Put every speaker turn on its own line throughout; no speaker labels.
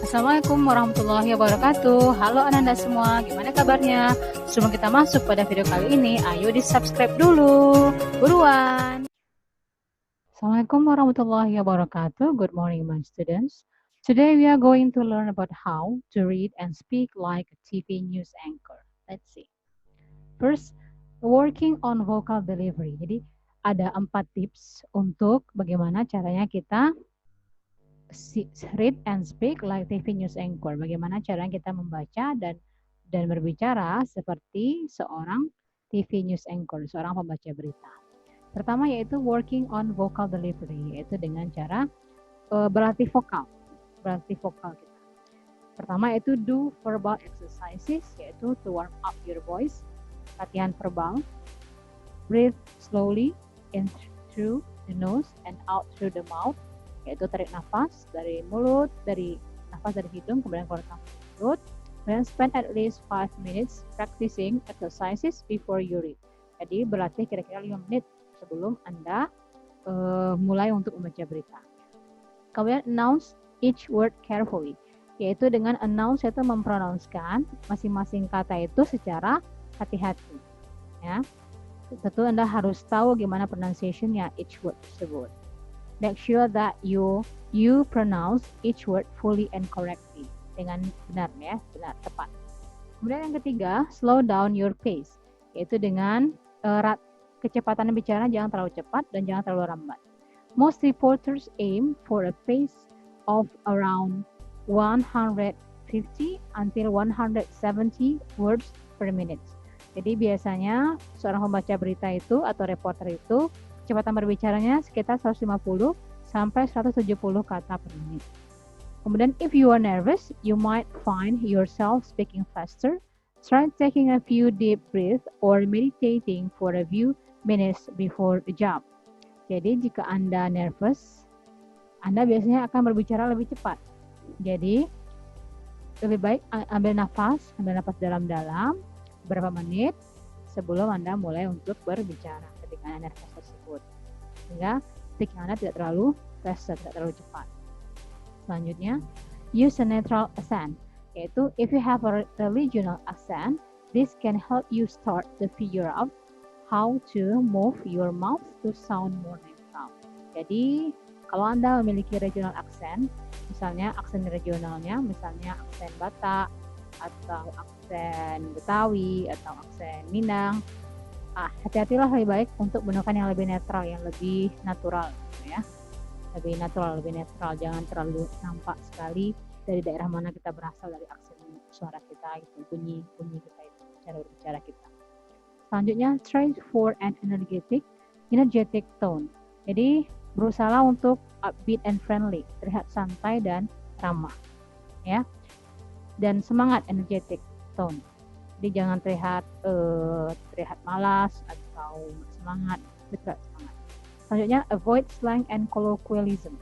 Assalamualaikum warahmatullahi wabarakatuh. Halo Ananda semua, gimana kabarnya? Sebelum kita masuk pada video kali ini, ayo di subscribe dulu. Buruan. Assalamualaikum warahmatullahi wabarakatuh. Good morning my students. Today we are going to learn about how to read and speak like a TV news anchor. Let's see. First, working on vocal delivery. Jadi ada 4 tips untuk bagaimana caranya kita read and speak like TV news anchor. Bagaimana caranya kita membaca dan berbicara seperti seorang TV news anchor, seorang pembaca berita. Pertama yaitu working on vocal delivery, yaitu dengan cara berlatih vokal kita. Pertama yaitu do verbal exercises, yaitu to warm up your voice, latihan verbal. Breathe slowly in through the nose and out through the mouth, yaitu tarik nafas dari mulut, nafas dari hidung, kemudian keluar dari mulut. Kemudian spend at least 5 minutes practicing exercises before you read. Jadi berlatih kira-kira 5 menit sebelum Anda mulai untuk membaca berita. Kemudian announce each word carefully, yaitu dengan announce itu mempronouncekan masing-masing kata itu secara hati-hati. Ya. Tentu Anda harus tahu gimana pronunciation-nya each word tersebut. Make sure that you pronounce each word fully and correctly, dengan benar ya, benar, tepat. Kemudian yang ketiga, slow down your pace, yaitu dengan kecepatan bicara jangan terlalu cepat dan jangan terlalu lambat. Most reporters aim for a pace of around 150 until 170 words per minute. Jadi biasanya seorang pembaca berita itu atau reporter itu kecepatan berbicaranya sekitar 150 sampai 170 kata per menit. Kemudian if you are nervous, you might find yourself speaking faster. Try taking a few deep breaths or meditating for a few minutes before the job. Jadi jika Anda nervous, Anda biasanya akan berbicara lebih cepat. Jadi lebih baik ambil nafas dalam-dalam beberapa menit sebelum Anda mulai untuk berbicara ketika Anda nervous tersebut, sehingga speaking Anda tidak terlalu fast, tidak terlalu cepat. Selanjutnya, use a neutral accent, yaitu if you have a regional accent, this can help you start to figure out how to move your mouth to sound more natural. Jadi kalau Anda memiliki regional accent, misalnya aksen regionalnya, misalnya aksen Batak atau aksen Betawi atau aksen Minang, hati-hatilah lebih baik untuk menggunakan yang lebih netral, yang lebih natural, ya. Lebih netral, jangan terlalu nampak sekali dari daerah mana kita berasal, dari aksen suara kita itu, bunyi kita itu, cara berbicara kita. Selanjutnya, try for an energetic tone. Jadi berusaha untuk upbeat and friendly, terlihat santai dan ramah, ya. Dan semangat, energetic tone. Jadi jangan terlihat malas atau semangat, tidak semangat. Selanjutnya, avoid slang and colloquialism.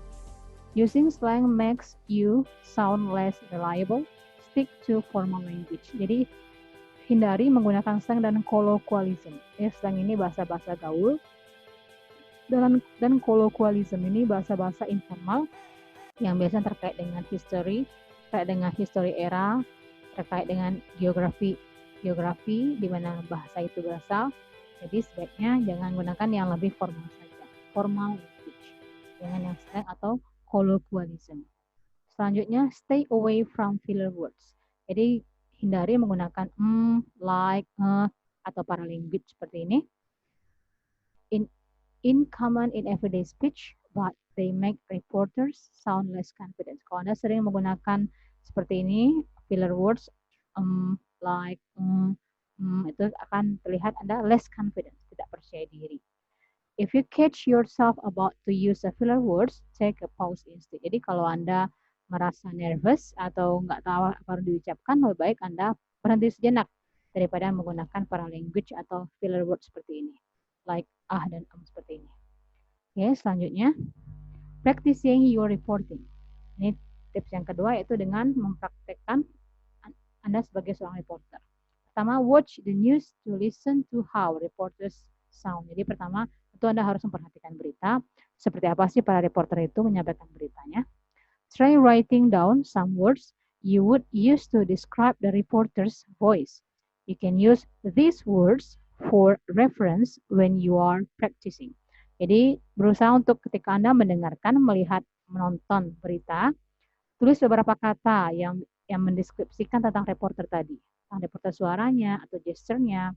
Using slang makes you sound less reliable. Stick to formal language. Jadi hindari menggunakan slang dan colloquialism. Slang ini bahasa-bahasa gaul dan colloquialism ini bahasa-bahasa informal yang biasanya terkait dengan history era, terkait dengan geografi di mana bahasa itu berasal. Jadi sebaiknya jangan gunakan yang lebih formal saja, formal language, jangan yang slang atau colloquialism. Selanjutnya, stay away from filler words. Jadi hindari menggunakan like, atau paralanguage seperti ini. In common in everyday speech, but they make reporters sound less confident. Kalau Anda sering menggunakan seperti ini, filler words, like, itu akan terlihat Anda less confident, tidak percaya diri. If you catch yourself about to use a filler words, take a pause instead. Jadi kalau Anda merasa nervous atau nggak tahu apa yang diucapkan, lebih baik Anda berhenti sejenak daripada menggunakan paralanguage atau filler words seperti ini, like dan seperti ini. Oke, selanjutnya, practicing your reporting. Ini tips yang kedua, yaitu dengan mempraktekkan Anda sebagai seorang reporter. Pertama, watch the news to listen to how reporters sound. Jadi pertama, itu Anda harus memperhatikan berita. Seperti apa sih para reporter itu menyampaikan beritanya. Try writing down some words you would use to describe the reporter's voice. You can use these words for reference when you are practicing. Jadi, berusaha untuk ketika Anda mendengarkan, melihat, menonton berita, tulis beberapa kata yang mendeskripsikan tentang reporter tadi, tentang reporter suaranya atau gesturnya.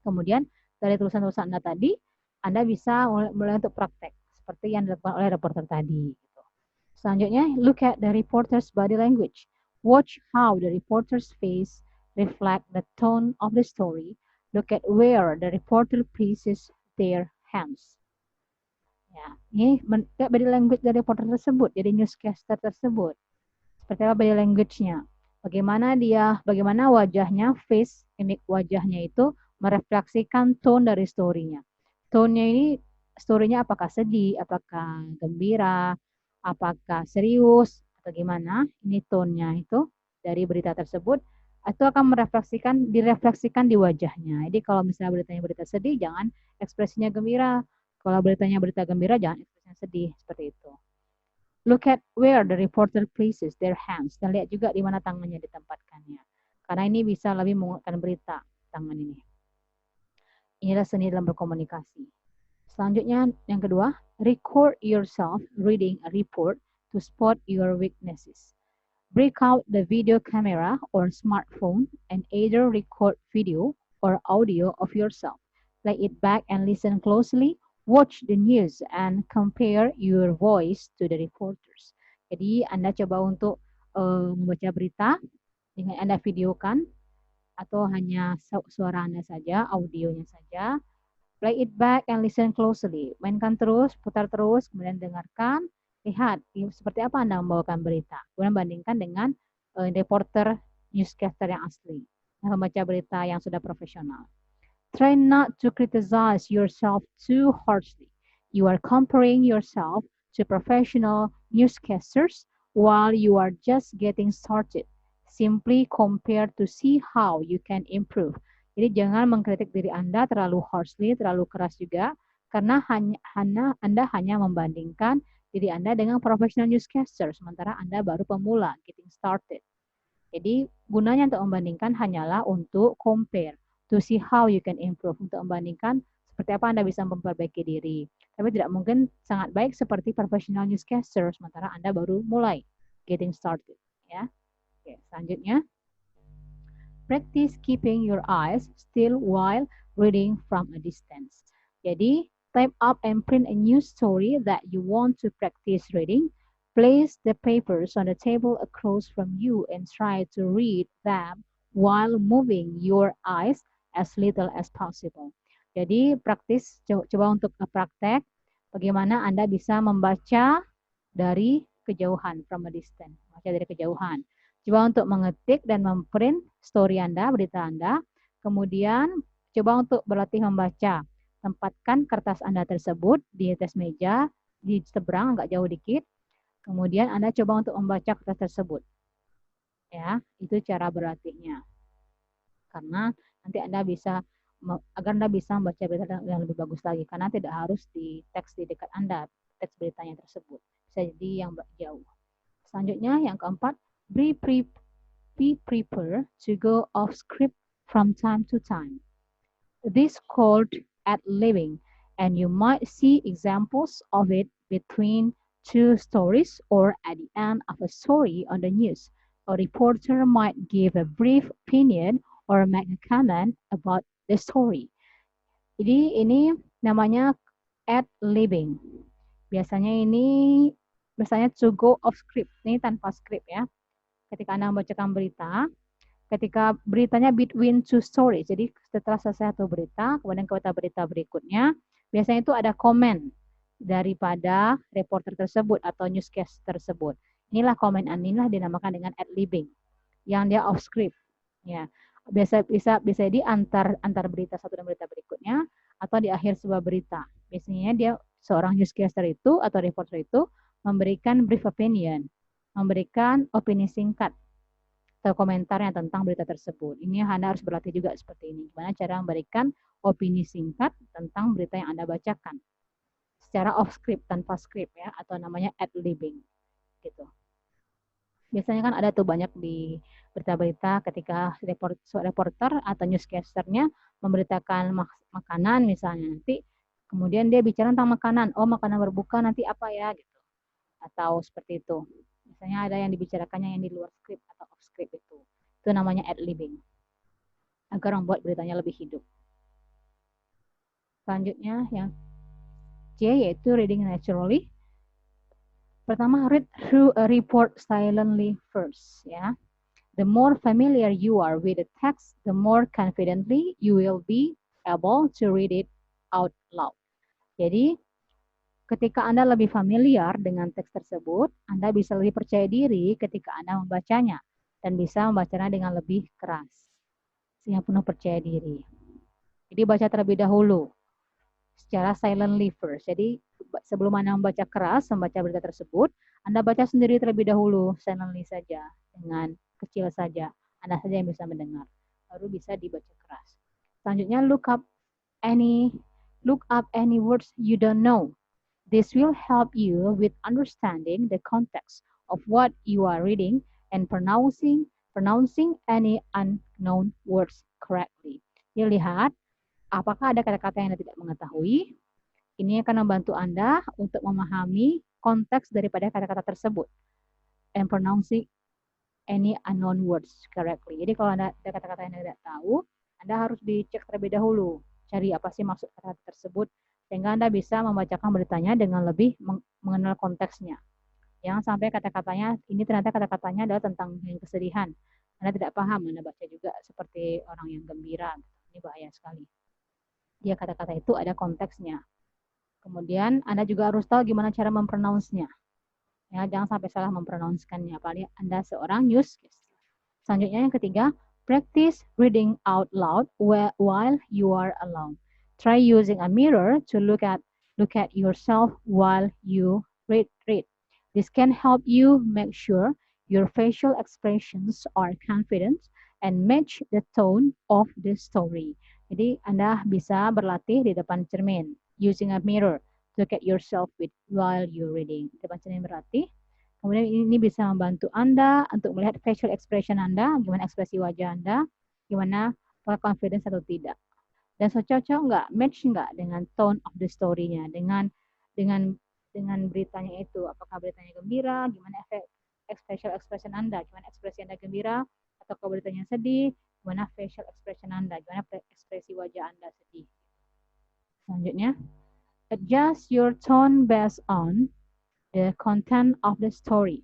Kemudian dari tulisan-tulisan Anda tadi, Anda bisa mulai untuk praktek seperti yang dilakukan oleh reporter tadi. Selanjutnya, look at the reporter's body language. Watch how the reporter's face reflect the tone of the story. Look at where the reporter places their hands. Ya, ini body language dari reporter tersebut, jadi newscaster tersebut. Seperti apa body language-nya? Bagaimana wajahnya, face, image wajahnya itu merefleksikan tone dari story-nya. Tone-nya ini, story-nya apakah sedih, apakah gembira, apakah serius, atau gimana. Ini tone-nya itu dari berita tersebut, itu akan direfleksikan di wajahnya. Jadi kalau misalnya beritanya berita sedih, jangan ekspresinya gembira. Kalau beritanya berita gembira, jangan ekspresinya sedih, seperti itu. Look at where the reporter places their hands. Dan lihat juga di mana tangannya ditempatkannya. Karena ini bisa lebih menguatkan berita, tangan ini. Inilah seni dalam berkomunikasi. Selanjutnya, yang kedua, record yourself reading a report to spot your weaknesses. Break out the video camera or smartphone and either record video or audio of yourself. Play it back and listen closely. Watch the news and compare your voice to the reporters. Jadi Anda coba untuk membaca berita dengan Anda videokan atau hanya suara Anda saja, audionya saja. Play it back and listen closely. Mainkan terus, putar terus, kemudian dengarkan, lihat seperti apa Anda membawakan berita. Kemudian bandingkan dengan reporter newscaster yang asli, yang membaca berita yang sudah profesional. Try not to criticize yourself too harshly. You are comparing yourself to professional newscasters while you are just getting started. Simply compare to see how you can improve. Jadi jangan mengkritik diri Anda terlalu harshly, terlalu keras juga, karena Anda hanya membandingkan diri Anda dengan professional newscaster, sementara Anda baru pemula, getting started. Jadi gunanya untuk membandingkan hanyalah untuk compare, to see how you can improve, untuk membandingkan seperti apa Anda bisa memperbaiki diri. Tapi tidak mungkin sangat baik seperti professional newscaster, sementara Anda baru mulai, getting started. Ya. Oke, selanjutnya. Practice keeping your eyes still while reading from a distance. Jadi, type up and print a news story that you want to practice reading. Place the papers on the table across from you and try to read them while moving your eyes as little as possible. Jadi, coba untuk praktek bagaimana Anda bisa membaca dari kejauhan, from a distance, baca dari kejauhan. Coba untuk mengetik dan memprint story Anda, berita Anda. Kemudian coba untuk berlatih membaca. Tempatkan kertas Anda tersebut di atas meja, di seberang agak jauh dikit. Kemudian Anda coba untuk membaca kertas tersebut. Ya, itu cara berlatihnya. Karena nanti agar Anda bisa membaca berita yang lebih bagus lagi. Karena tidak harus di teks di dekat Anda, teks beritanya tersebut. Bisa jadi yang jauh. Selanjutnya yang keempat, be prepared to go off script from time to time. This called ad-libbing, and you might see examples of it between two stories or at the end of a story on the news. A reporter might give a brief opinion or make a comment about the story. Jadi ini namanya ad-libbing. Biasanya to go off script. Ini tanpa script ya. Ketika Anda membacakan berita, ketika beritanya between two stories, jadi setelah selesai satu berita, kemudian ke berita berikutnya, biasanya itu ada komen daripada reporter tersebut atau newscast tersebut. Inilah komen, inilah dinamakan dengan ad-libbing, yang dia off script. Ya, bisa di antar berita satu dan berita berikutnya, atau di akhir sebuah berita. Biasanya dia seorang newscaster itu atau reporter itu memberikan brief opinion, memberikan opini singkat atau komentarnya tentang berita tersebut. Ini Anda harus berlatih juga seperti ini. Gimana cara memberikan opini singkat tentang berita yang Anda bacakan. Secara off script, tanpa script ya, atau namanya ad-libbing. Gitu. Biasanya kan ada tuh banyak di berita-berita ketika reporter atau newscasternya memberitakan makanan misalnya, nanti kemudian dia bicara tentang makanan, oh makanan berbuka nanti apa ya gitu, atau seperti itu. Biasanya ada yang dibicarakannya yang di luar skrip atau off script itu namanya ad-libbing, agar membuat beritanya lebih hidup. Selanjutnya yang C yaitu reading naturally. Pertama, read through a report silently first, ya. The more familiar you are with the text, the more confidently you will be able to read it out loud. Jadi, ketika Anda lebih familiar dengan teks tersebut, Anda bisa lebih percaya diri ketika Anda membacanya dan bisa membacanya dengan lebih keras, sehingga penuh percaya diri. Jadi, baca terlebih dahulu secara silently first. Jadi, sebelum Anda membaca keras, membaca berita tersebut, Anda baca sendiri terlebih dahulu, silently saja, dengan kecil saja. Anda saja yang bisa mendengar. Baru bisa dibaca keras. Selanjutnya, look up any words you don't know. This will help you with understanding the context of what you are reading and pronouncing any unknown words correctly. Lihat apakah ada kata-kata yang Anda tidak mengetahui. Ini akan membantu Anda untuk memahami konteks daripada kata-kata tersebut. And pronouncing any unknown words correctly. Jadi kalau ada kata-kata yang Anda tidak tahu, Anda harus dicek terlebih dahulu. Cari apa sih maksud kata tersebut. Sehingga Anda bisa membacakan beritanya dengan lebih mengenal konteksnya. Jangan sampai kata-katanya, ini ternyata kata-katanya adalah tentang yang kesedihan. Anda tidak paham, Anda baca juga seperti orang yang gembira. Ini bahaya sekali. Dia kata-kata itu ada konteksnya. Kemudian Anda juga harus tahu gimana cara mempronounce-nya. Ya, jangan sampai salah mempronounce-kannya, apalagi Anda seorang newscaster. Selanjutnya yang ketiga, practice reading out loud while you are alone. Try using a mirror to look at yourself while you read. This can help you make sure your facial expressions are confident and match the tone of the story. Jadi Anda bisa berlatih di depan cermin using a mirror to look at yourself while you're reading. Depan cermin berlatih. Kemudian ini bisa membantu Anda untuk melihat facial expression Anda, gimana ekspresi wajah Anda, gimana confidence atau tidak. Dan cocok nggak, match nggak dengan tone of the story-nya, dengan beritanya itu. Apakah beritanya gembira, gimana facial expression Anda, gimana ekspresi Anda gembira, atau kalau beritanya sedih, gimana facial expression Anda, gimana ekspresi wajah Anda sedih. Selanjutnya, adjust your tone based on the content of the story.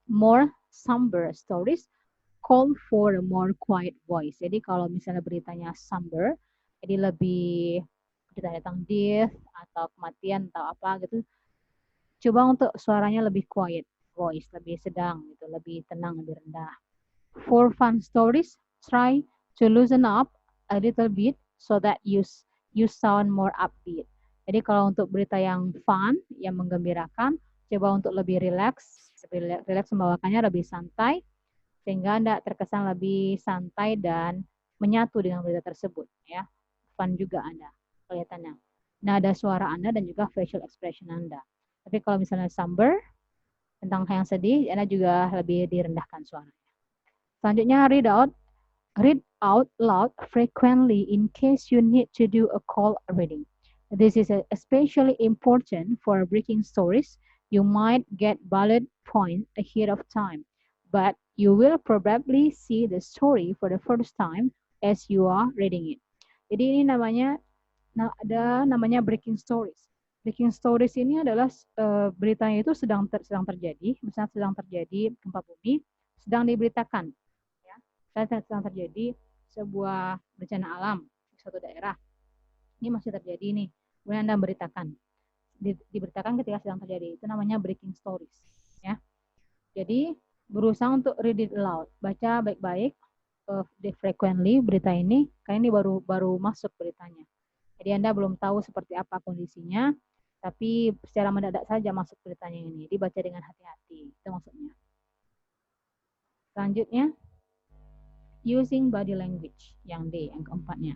More somber stories call for a more quiet voice. Jadi kalau misalnya beritanya somber, jadi lebih berita tentang death atau kematian atau apa gitu, coba untuk suaranya lebih quiet voice, lebih sedang gitu, lebih tenang, lebih rendah. For fun stories, try to loosen up a little bit so that you sound more upbeat. Jadi kalau untuk berita yang fun, yang menggembirakan, coba untuk lebih relax membawakannya lebih santai, sehingga Anda terkesan lebih santai dan menyatu dengan berita tersebut. Ya, fun juga Anda kelihatannya. Nada suara Anda dan juga facial expression Anda. Tapi kalau misalnya somber, tentang yang sedih, Anda juga lebih direndahkan suaranya. Selanjutnya, read out loud frequently in case you need to do a call reading. This is especially important for breaking stories. You might get bullet points ahead of time, but you will probably see the story for the first time as you are reading it. Jadi ini namanya breaking stories. Breaking stories ini adalah beritanya itu sedang terjadi, misalnya sedang terjadi gempa bumi, sedang diberitakan. Sedang terjadi sebuah bencana alam di suatu daerah. Ini masih terjadi nih. Kemudian Anda beritakan. Diberitakan ketika sedang terjadi. Itu namanya breaking stories. Ya. Jadi berusaha untuk read it aloud. Baca baik-baik frequently berita ini. Karena ini baru masuk beritanya. Jadi Anda belum tahu seperti apa kondisinya. Tapi secara mendadak saja masuk beritanya ini. Dibaca dengan hati-hati. Itu maksudnya. Selanjutnya. Using body language, yang D, yang keempatnya.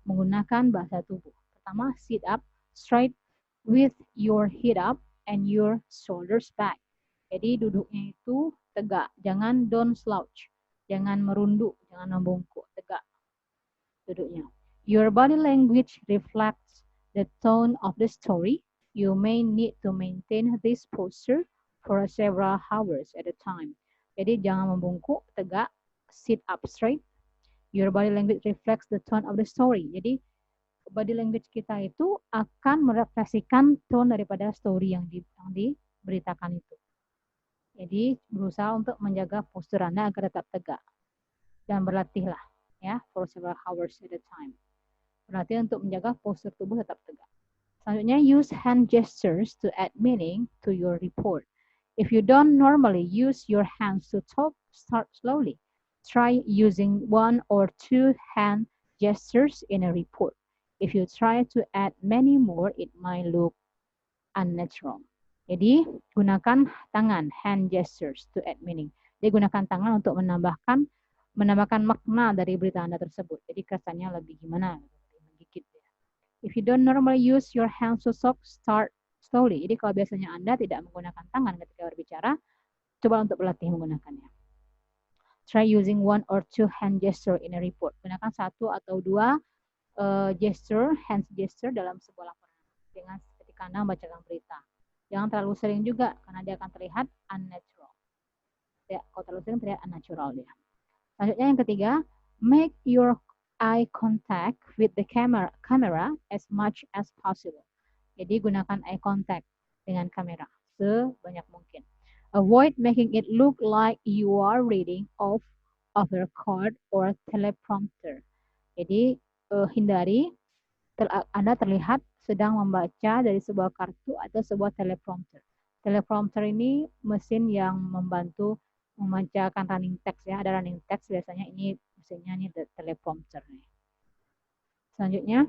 Menggunakan bahasa tubuh. Pertama, sit up straight with your head up and your shoulders back. Jadi duduknya itu tegak. Jangan don't slouch. Jangan merunduk, jangan membungkuk, tegak duduknya. Your body language reflects the tone of the story. You may need to maintain this posture for several hours at a time. Jadi jangan membungkuk, tegak, sit up straight. Your body language reflects the tone of the story. Jadi body language kita itu akan merefleksikan tone daripada story yang diberitakan itu. Jadi berusaha untuk menjaga postur Anda agar tetap tegak. Dan berlatihlah ya for several hours at a time. Berlatih untuk menjaga postur tubuh tetap tegak. Selanjutnya, use hand gestures to add meaning to your report. If you don't normally use your hands to talk, start slowly. Try using 1 or 2 hand gestures in a report. If you try to add many more, it might look unnatural. Jadi, gunakan tangan, hand gestures to add meaning. Jadi, gunakan tangan untuk menambahkan makna dari berita Anda tersebut. Jadi, kesannya lebih gimana? Menggigit. If you don't normally use your hands to talk, start slowly. Jadi, kalau biasanya Anda tidak menggunakan tangan ketika berbicara, coba untuk berlatih menggunakannya. Try using 1 or 2 hand gesture in a report. Gunakan 1 atau 2 hand gesture dalam sebuah laporan. Dengan ketika Anda membacakan berita. Jangan terlalu sering juga, karena dia akan terlihat unnatural. Ya, kalau terlalu sering terlihat unnatural dia. Selanjutnya yang ketiga, make your eye contact with the camera as much as possible. Jadi gunakan eye contact dengan kamera sebanyak mungkin. Avoid making it look like you are reading off of a card or teleprompter. Jadi hindari Anda terlihat sedang membaca dari sebuah kartu atau sebuah teleprompter. Teleprompter ini mesin yang membantu membacakan running text ya. Ada running text biasanya ini mesinnya ini teleprompter. Selanjutnya,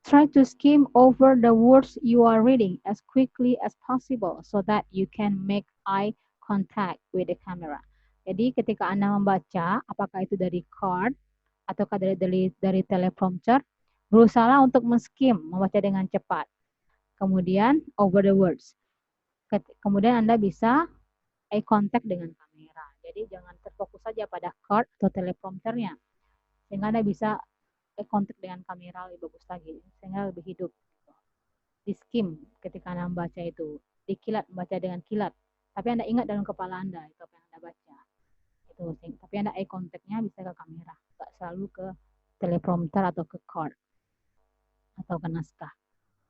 try to skim over the words you are reading as quickly as possible so that you can make eye contact with the camera. Jadi ketika Anda membaca, apakah itu dari card ataukah dari teleprompter, berusahalah untuk men-skim, membaca dengan cepat. Kemudian over the words. Kemudian Anda bisa eye contact dengan kamera. Jadi jangan terfokus saja pada card atau teleprompternya. Sehingga Anda bisa contact dengan kamera lebih bagus lagi, sehingga lebih hidup. Di skim ketika Anda membaca itu, dikilat, membaca dengan kilat. Tapi Anda ingat dalam kepala Anda itu apa yang Anda baca. Itu, tapi Anda eye contact-nya bisa ke kamera, nggak selalu ke teleprompter atau ke card atau ke naskah.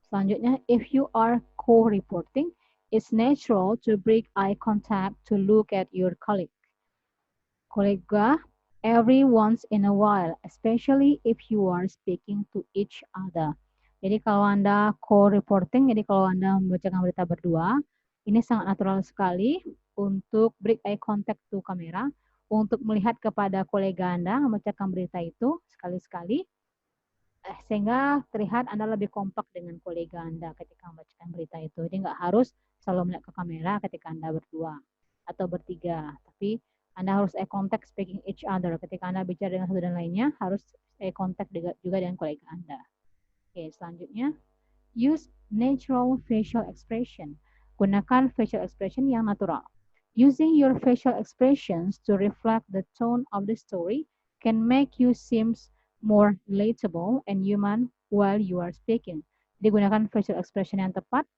Selanjutnya, if you are co-reporting, it's natural to break eye contact to look at your kolega every once in a while, especially if you are speaking to each other. Jadi kalau Anda co-reporting, jadi kalau Anda membacakan berita berdua, ini sangat natural sekali untuk break eye contact to kamera, untuk melihat kepada kolega Anda membacakan berita itu sekali-sekali, sehingga terlihat Anda lebih kompak dengan kolega Anda ketika membacakan berita itu. Jadi nggak harus selalu melihat ke kamera ketika Anda berdua atau bertiga, tapi Anda harus eye contact speaking each other. Ketika Anda bicara dengan satu dan lainnya, harus eye contact juga dengan kolega Anda. Oke, selanjutnya, use natural facial expression. Gunakan facial expression yang natural. Using your facial expressions to reflect the tone of the story can make you seem more relatable and human while you are speaking. Jadi gunakan facial expression yang tepat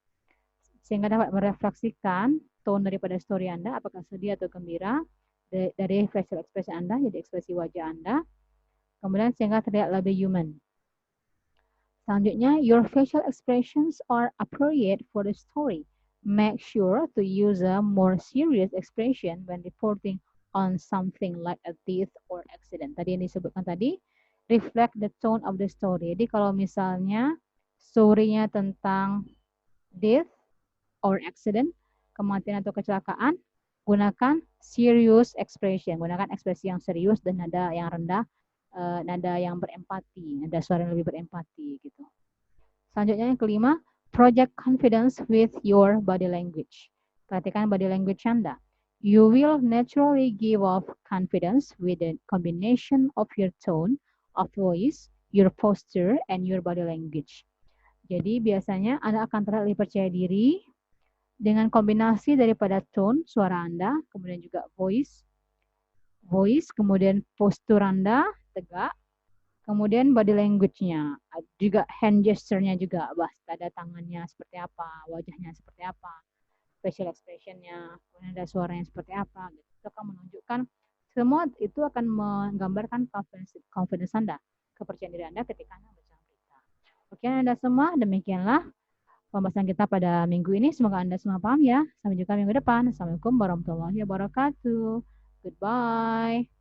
sehingga dapat merefleksikan tone daripada story Anda, apakah sedih atau gembira, dari facial expression Anda, jadi ekspresi wajah Anda, kemudian sehingga terlihat lebih human. Selanjutnya, your facial expressions are appropriate for the story. Make sure to use a more serious expression when reporting on something like a death or accident. Tadi yang disebutkan tadi, reflect the tone of the story. Jadi kalau misalnya story-nya tentang death or accident, kematian atau kecelakaan, gunakan serious expression, gunakan ekspresi yang serius dan nada yang rendah, nada yang berempati, nada suara yang lebih berempati gitu. Selanjutnya yang kelima, project confidence with your body language. Perhatikan body language Anda. You will naturally give off confidence with a combination of your tone of voice, your posture, and your body language. Jadi biasanya Anda akan terlihat lebih percaya diri dengan kombinasi daripada tone suara Anda, kemudian juga voice, kemudian postur Anda tegak, kemudian body language-nya, juga hand gesture-nya juga, tanda tangannya seperti apa, wajahnya seperti apa, facial expression-nya, kemudian ada suaranya seperti apa, gitu. Itu akan menunjukkan, semua itu akan menggambarkan confidence Anda, kepercayaan diri Anda ketika Anda baca berita. Oke Anda semua, demikianlah pembahasan kita pada minggu ini. Semoga Anda semua paham ya. Sampai jumpa minggu depan. Assalamualaikum warahmatullahi wabarakatuh. Goodbye.